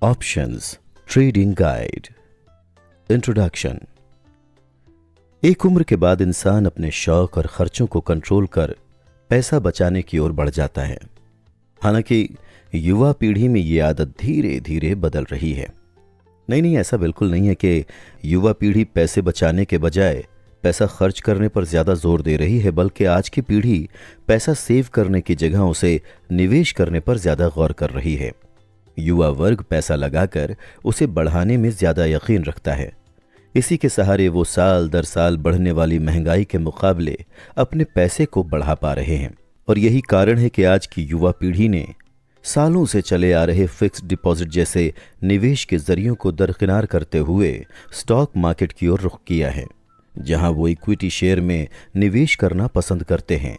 Options trading guide. Introduction. एक उम्र के बाद इंसान अपने शौक और खर्चों को कंट्रोल कर पैसा बचाने की ओर बढ़ जाता है। हालांकि युवा पीढ़ी में ये आदत धीरे धीरे बदल रही है। नहीं, ऐसा बिल्कुल नहीं है कि युवा पीढ़ी पैसे बचाने के बजाय पैसा खर्च करने पर ज़्यादा जोर दे रही है, बल्कि आज की पीढ़ी पैसा सेव करने की जगह उसे निवेश करने पर ज़्यादा गौर कर रही है। युवा वर्ग पैसा लगाकर उसे बढ़ाने में ज़्यादा यकीन रखता है। इसी के सहारे वो साल दर साल बढ़ने वाली महंगाई के मुकाबले अपने पैसे को बढ़ा पा रहे हैं। और यही कारण है कि आज की युवा पीढ़ी ने सालों से चले आ रहे फिक्स्ड डिपॉजिट जैसे निवेश के जरियों को दरकिनार करते हुए स्टॉक मार्केट की ओर रुख किया है, जहां वो इक्विटी शेयर में निवेश करना पसंद करते हैं।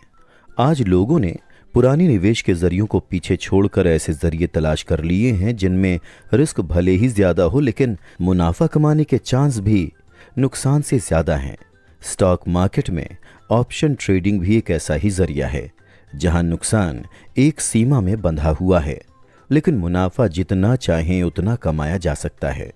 आज लोगों ने पुरानी निवेश के जरियों को पीछे छोड़कर ऐसे जरिए तलाश कर लिए हैं जिनमें रिस्क भले ही ज्यादा हो, लेकिन मुनाफा कमाने के चांस भी नुकसान से ज्यादा हैं। स्टॉक मार्केट में ऑप्शन ट्रेडिंग भी एक ऐसा ही जरिया है जहां नुकसान एक सीमा में बंधा हुआ है, लेकिन मुनाफा जितना चाहें उतना कमाया जा सकता है।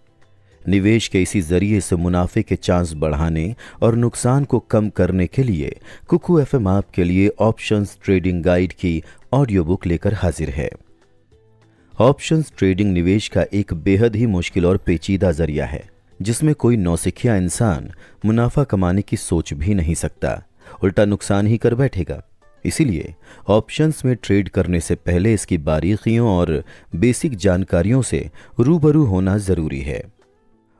निवेश के इसी जरिए से मुनाफे के चांस बढ़ाने और नुकसान को कम करने के लिए कुकू एफएम आपके लिए ऑप्शंस ट्रेडिंग गाइड की ऑडियो बुक लेकर हाजिर है। ऑप्शंस ट्रेडिंग निवेश का एक बेहद ही मुश्किल और पेचीदा जरिया है, जिसमें कोई नौसिखिया इंसान मुनाफा कमाने की सोच भी नहीं सकता, उल्टा नुकसान ही कर बैठेगा। इसीलिए ऑप्शंस में ट्रेड करने से पहले इसकी बारीकियों और बेसिक जानकारियों से रूबरू होना जरूरी है।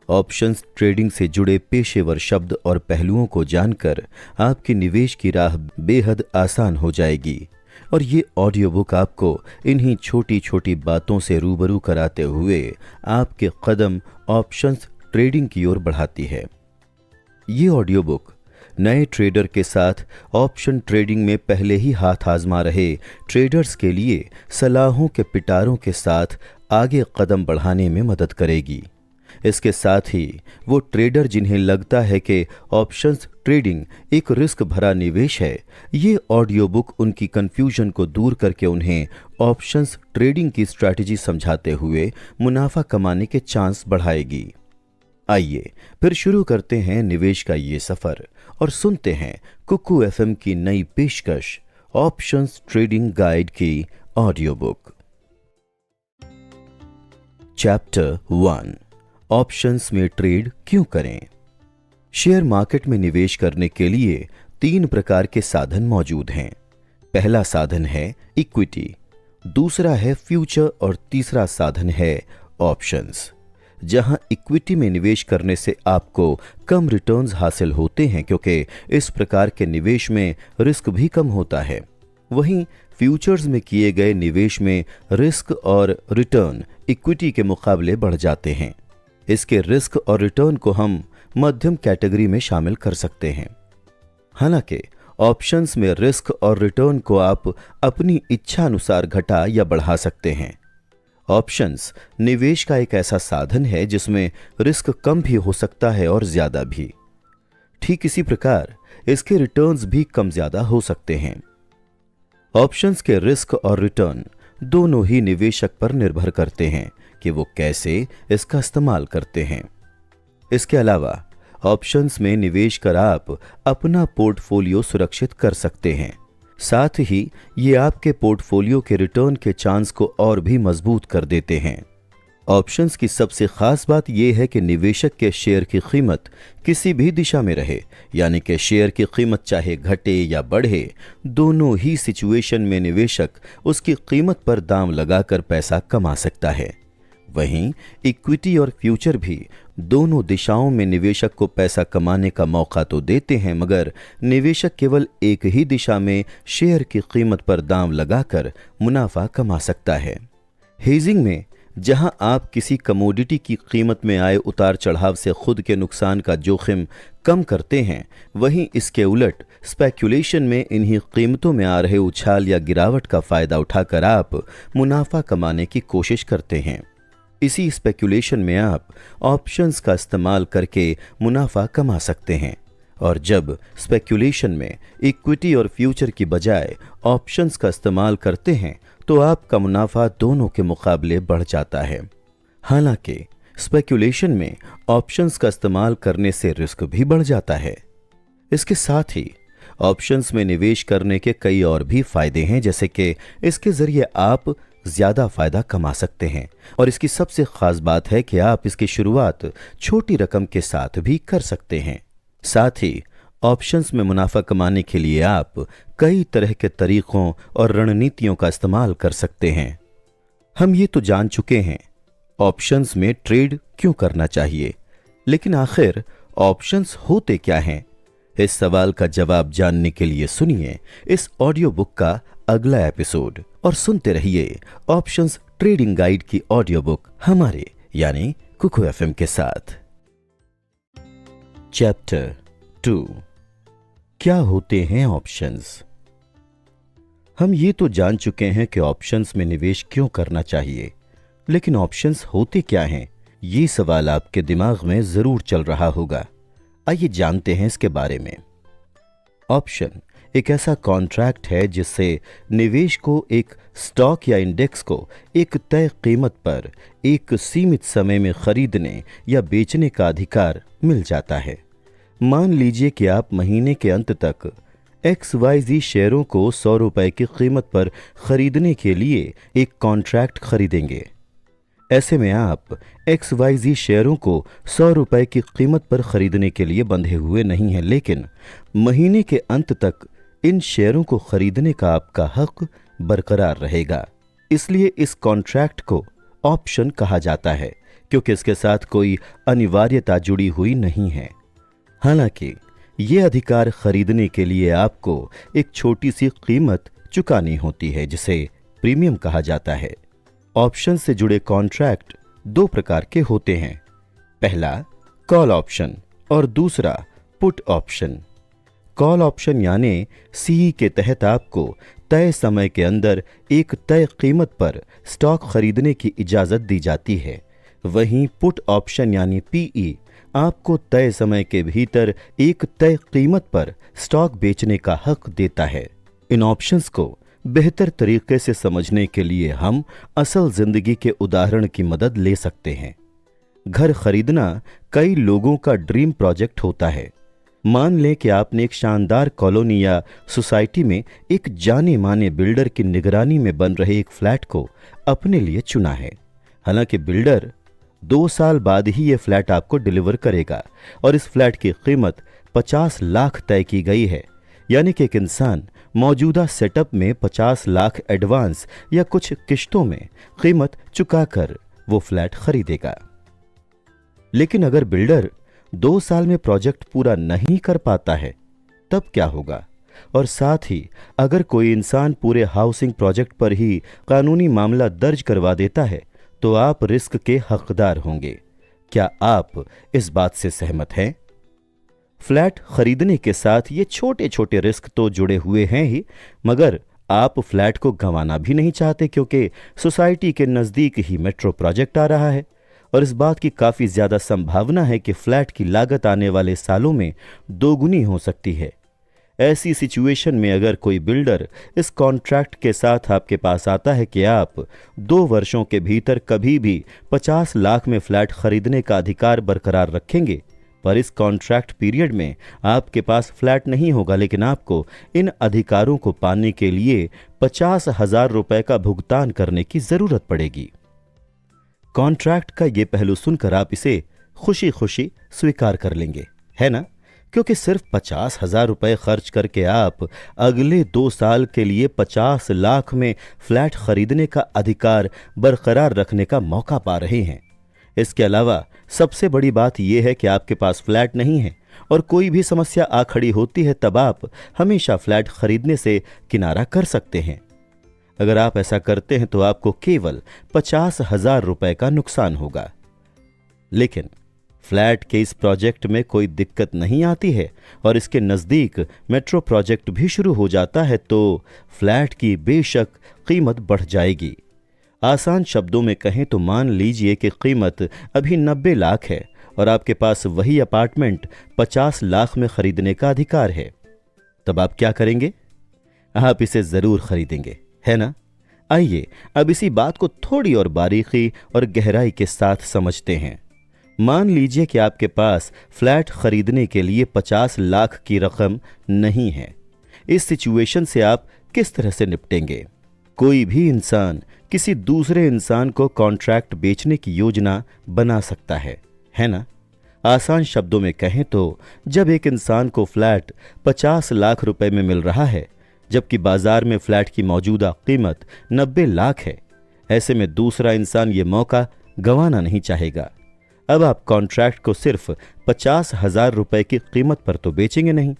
ऑप्शंस ट्रेडिंग से जुड़े पेशेवर शब्द और पहलुओं को जानकर आपकी निवेश की राह बेहद आसान हो जाएगी। और ये ऑडियो बुक आपको इन्हीं छोटी छोटी बातों से रूबरू कराते हुए आपके कदम ऑप्शंस ट्रेडिंग की ओर बढ़ाती है। ये ऑडियो बुक नए ट्रेडर के साथ ऑप्शन ट्रेडिंग में पहले ही हाथ आजमा रहे ट्रेडर्स के लिए सलाहों के पिटारों के साथ आगे कदम बढ़ाने में मदद करेगी। इसके साथ ही वो ट्रेडर जिन्हें लगता है कि ऑप्शंस ट्रेडिंग एक रिस्क भरा निवेश है, ये ऑडियो बुक उनकी कंफ्यूजन को दूर करके उन्हें ऑप्शंस ट्रेडिंग की स्ट्रैटेजी समझाते हुए मुनाफा कमाने के चांस बढ़ाएगी। आइए फिर शुरू करते हैं निवेश का ये सफर और सुनते हैं कुकू एफएम की नई पेशकश ऑप्शंस ट्रेडिंग गाइड की ऑडियो बुक। चैप्टर 1, ऑप्शंस में ट्रेड क्यों करें। शेयर मार्केट में निवेश करने के लिए 3 प्रकार के साधन मौजूद हैं। पहला साधन है इक्विटी, दूसरा है फ्यूचर और तीसरा साधन है ऑप्शंस। जहां इक्विटी में निवेश करने से आपको कम रिटर्न्स हासिल होते हैं, क्योंकि इस प्रकार के निवेश में रिस्क भी कम होता है। वहीं फ्यूचर्स में किए गए निवेश में रिस्क और रिटर्न इक्विटी के मुकाबले बढ़ जाते हैं। इसके रिस्क और रिटर्न को हम मध्यम कैटेगरी में शामिल कर सकते हैं। हालांकि ऑप्शंस में रिस्क और रिटर्न को आप अपनी इच्छा अनुसार घटा या बढ़ा सकते हैं। ऑप्शंस निवेश का एक ऐसा साधन है जिसमें रिस्क कम भी हो सकता है और ज्यादा भी। ठीक इसी प्रकार इसके रिटर्न्स भी कम ज्यादा हो सकते हैं। ऑप्शंस के रिस्क और रिटर्न दोनों ही निवेशक पर निर्भर करते हैं कि वो कैसे इसका इस्तेमाल करते हैं। इसके अलावा ऑप्शंस में निवेश कर आप अपना पोर्टफोलियो सुरक्षित कर सकते हैं। साथ ही ये आपके पोर्टफोलियो के रिटर्न के चांस को और भी मजबूत कर देते हैं। ऑप्शंस की सबसे खास बात यह है कि निवेशक के शेयर की कीमत किसी भी दिशा में रहे, यानी कि शेयर की कीमत चाहे घटे या बढ़े, दोनों ही सिचुएशन में निवेशक उसकी कीमत पर दाम लगाकर पैसा कमा सकता है। वहीं इक्विटी और फ्यूचर भी दोनों दिशाओं में निवेशक को पैसा कमाने का मौका तो देते हैं, मगर निवेशक केवल एक ही दिशा में शेयर की कीमत पर दाम लगाकर मुनाफा कमा सकता है। हेजिंग में जहां आप किसी कमोडिटी की कीमत में आए उतार चढ़ाव से खुद के नुकसान का जोखिम कम करते हैं, वहीं इसके उलट स्पेक्यूलेशन में इन्हीं कीमतों में आ रहे उछाल या गिरावट का फायदा उठाकर आप मुनाफा कमाने की कोशिश करते हैं। इसी स्पेक्यूलेशन में आप ऑप्शंस का इस्तेमाल करके मुनाफा कमा सकते हैं, और जब स्पेक्यूलेशन में इक्विटी और फ्यूचर की बजाय ऑप्शंस का इस्तेमाल करते हैं तो आपका मुनाफा दोनों के मुकाबले बढ़ जाता है। हालांकि स्पेक्यूलेशन में ऑप्शंस का इस्तेमाल करने से रिस्क भी बढ़ जाता है। इसके साथ ही ऑप्शंस में निवेश करने के कई और भी फायदे हैं, जैसे कि इसके जरिए आप ज्यादा फायदा कमा सकते हैं और इसकी सबसे खास बात है कि आप इसकी शुरुआत छोटी रकम के साथ भी कर सकते हैं। साथ ही ऑप्शंस में मुनाफा कमाने के लिए आप कई तरह के तरीकों और रणनीतियों का इस्तेमाल कर सकते हैं। हम ये तो जान चुके हैं ऑप्शंस में ट्रेड क्यों करना चाहिए, लेकिन आखिर ऑप्शंस होते क्या हैं? इस सवाल का जवाब जानने के लिए सुनिए इस ऑडियो बुक का अगला एपिसोड और सुनते रहिए ऑप्शंस ट्रेडिंग गाइड की ऑडियो बुक हमारे यानी कुकू एफएम के साथ। चैप्टर 2, क्या होते हैं ऑप्शंस? हम ये तो जान चुके हैं कि ऑप्शंस में निवेश क्यों करना चाहिए, लेकिन ऑप्शंस होते क्या हैं? ये सवाल आपके दिमाग में जरूर चल रहा होगा। आइए जानते हैं इसके बारे में। ऑप्शन एक ऐसा कॉन्ट्रैक्ट है जिससे निवेश को एक स्टॉक या इंडेक्स को एक तय कीमत पर एक सीमित समय में खरीदने या बेचने का अधिकार मिल जाता है। मान लीजिए कि आप महीने के अंत तक XYZ शेयरों को 100 रुपए की कीमत पर खरीदने के लिए एक कॉन्ट्रैक्ट खरीदेंगे। ऐसे में आप XYZ शेयरों को 100 रुपए की कीमत पर खरीदने के लिए बंधे हुए नहीं हैं, लेकिन महीने के अंत तक इन शेयरों को खरीदने का आपका हक बरकरार रहेगा। इसलिए इस कॉन्ट्रैक्ट को ऑप्शन कहा जाता है, क्योंकि इसके साथ कोई अनिवार्यता जुड़ी हुई नहीं है। हालांकि ये अधिकार खरीदने के लिए आपको एक छोटी सी कीमत चुकानी होती है, जिसे प्रीमियम कहा जाता है। ऑप्शन से जुड़े कॉन्ट्रैक्ट दो प्रकार के होते हैं, पहला कॉल ऑप्शन और दूसरा पुट ऑप्शन। कॉल ऑप्शन यानी सी के तहत आपको तय समय के अंदर एक तय कीमत पर स्टॉक खरीदने की इजाजत दी जाती है। वहीं पुट ऑप्शन यानी पीई आपको तय समय के भीतर एक तय कीमत पर स्टॉक बेचने का हक देता है। इन ऑप्शंस को बेहतर तरीके से समझने के लिए हम असल जिंदगी के उदाहरण की मदद ले सकते हैं। घर खरीदना कई लोगों का ड्रीम प्रोजेक्ट होता है। मान लें कि आपने एक शानदार कॉलोनी या सोसाइटी में एक जाने माने बिल्डर की निगरानी में बन रहे एक फ्लैट को अपने लिए चुना है। हालांकि बिल्डर 2 साल बाद ही यह फ्लैट आपको डिलीवर करेगा और इस फ्लैट की कीमत 50 लाख तय की गई है, यानी कि एक इंसान मौजूदा सेटअप में 50 लाख एडवांस या कुछ किश्तों में कीमत चुकाकर वो फ्लैट खरीदेगा। लेकिन अगर बिल्डर 2 साल में प्रोजेक्ट पूरा नहीं कर पाता है, तब क्या होगा? और साथ ही अगर कोई इंसान पूरे हाउसिंग प्रोजेक्ट पर ही कानूनी मामला दर्ज करवा देता है, तो आप रिस्क के हकदार होंगे। क्या आप इस बात से सहमत हैं? फ्लैट खरीदने के साथ ये छोटे छोटे रिस्क तो जुड़े हुए हैं ही, मगर आप फ्लैट को गंवाना भी नहीं चाहते, क्योंकि सोसाइटी के नज़दीक ही मेट्रो प्रोजेक्ट आ रहा है और इस बात की काफ़ी ज़्यादा संभावना है कि फ्लैट की लागत आने वाले सालों में दोगुनी हो सकती है। ऐसी सिचुएशन में अगर कोई बिल्डर इस कॉन्ट्रैक्ट के साथ आपके पास आता है कि आप 2 वर्षों के भीतर कभी भी 50 लाख में फ्लैट खरीदने का अधिकार बरकरार रखेंगे, पर इस कॉन्ट्रैक्ट पीरियड में आपके पास फ्लैट नहीं होगा, लेकिन आपको इन अधिकारों को पाने के लिए 50,000 रुपए का भुगतान करने की जरूरत पड़ेगी। कॉन्ट्रैक्ट का ये पहलू सुनकर आप इसे खुशी खुशी स्वीकार कर लेंगे, है ना? क्योंकि सिर्फ 50,000 रुपए खर्च करके आप अगले 2 साल के लिए 50 लाख में फ्लैट खरीदने का अधिकार बरकरार रखने का मौका पा रहे हैं। इसके अलावा सबसे बड़ी बात यह है कि आपके पास फ्लैट नहीं है और कोई भी समस्या आ खड़ी होती है, तब आप हमेशा फ्लैट खरीदने से किनारा कर सकते हैं। अगर आप ऐसा करते हैं तो आपको केवल 50,000 रुपए का नुकसान होगा। लेकिन फ्लैट के इस प्रोजेक्ट में कोई दिक्कत नहीं आती है और इसके नज़दीक मेट्रो प्रोजेक्ट भी शुरू हो जाता है, तो फ्लैट की बेशक कीमत बढ़ जाएगी। आसान शब्दों में कहें तो मान लीजिए कि कीमत अभी 90 लाख है और आपके पास वही अपार्टमेंट 50 लाख में खरीदने का अधिकार है। तब आप क्या करेंगे? आप इसे जरूर खरीदेंगे, है ना? आइए अब इसी बात को थोड़ी और बारीकी और गहराई के साथ समझते हैं। मान लीजिए कि आपके पास फ्लैट खरीदने के लिए 50 लाख की रकम नहीं है। इस सिचुएशन से आप किस तरह से निपटेंगे? कोई भी इंसान किसी दूसरे इंसान को कॉन्ट्रैक्ट बेचने की योजना बना सकता है ना? आसान शब्दों में कहें तो जब एक इंसान को फ्लैट 50 लाख रुपए में मिल रहा है, जबकि बाजार में फ्लैट की मौजूदा कीमत 90 लाख है, ऐसे में दूसरा इंसान ये मौका गंवाना नहीं चाहेगा। अब आप कॉन्ट्रैक्ट को सिर्फ 50,000 रुपए की कीमत पर तो बेचेंगे नहीं,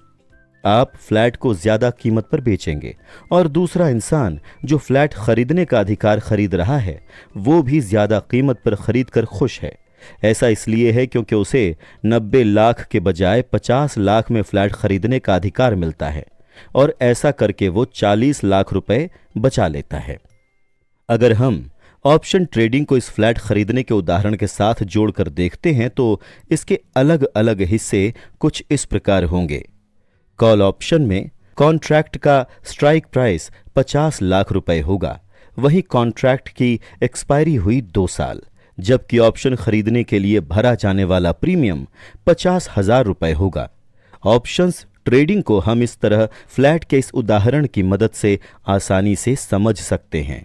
आप फ्लैट को ज्यादा कीमत पर बेचेंगे और दूसरा इंसान जो फ्लैट खरीदने का अधिकार खरीद रहा है वो भी ज्यादा कीमत पर खरीद कर खुश है। ऐसा इसलिए है क्योंकि उसे 90 लाख के बजाय 50 लाख में फ्लैट खरीदने का अधिकार मिलता है और ऐसा करके वो 40 लाख रुपए बचा लेता है। अगर हम ऑप्शन ट्रेडिंग को इस फ्लैट खरीदने के उदाहरण के साथ जोड़कर देखते हैं तो इसके अलग अलग हिस्से कुछ इस प्रकार होंगे। कॉल ऑप्शन में कॉन्ट्रैक्ट का स्ट्राइक प्राइस 50 लाख रुपए होगा, वहीं कॉन्ट्रैक्ट की एक्सपायरी हुई 2 साल, जबकि ऑप्शन खरीदने के लिए भरा जाने वाला प्रीमियम 50,000 रुपए होगा। ऑप्शंस ट्रेडिंग को हम इस तरह फ्लैट के इस उदाहरण की मदद से आसानी से समझ सकते हैं।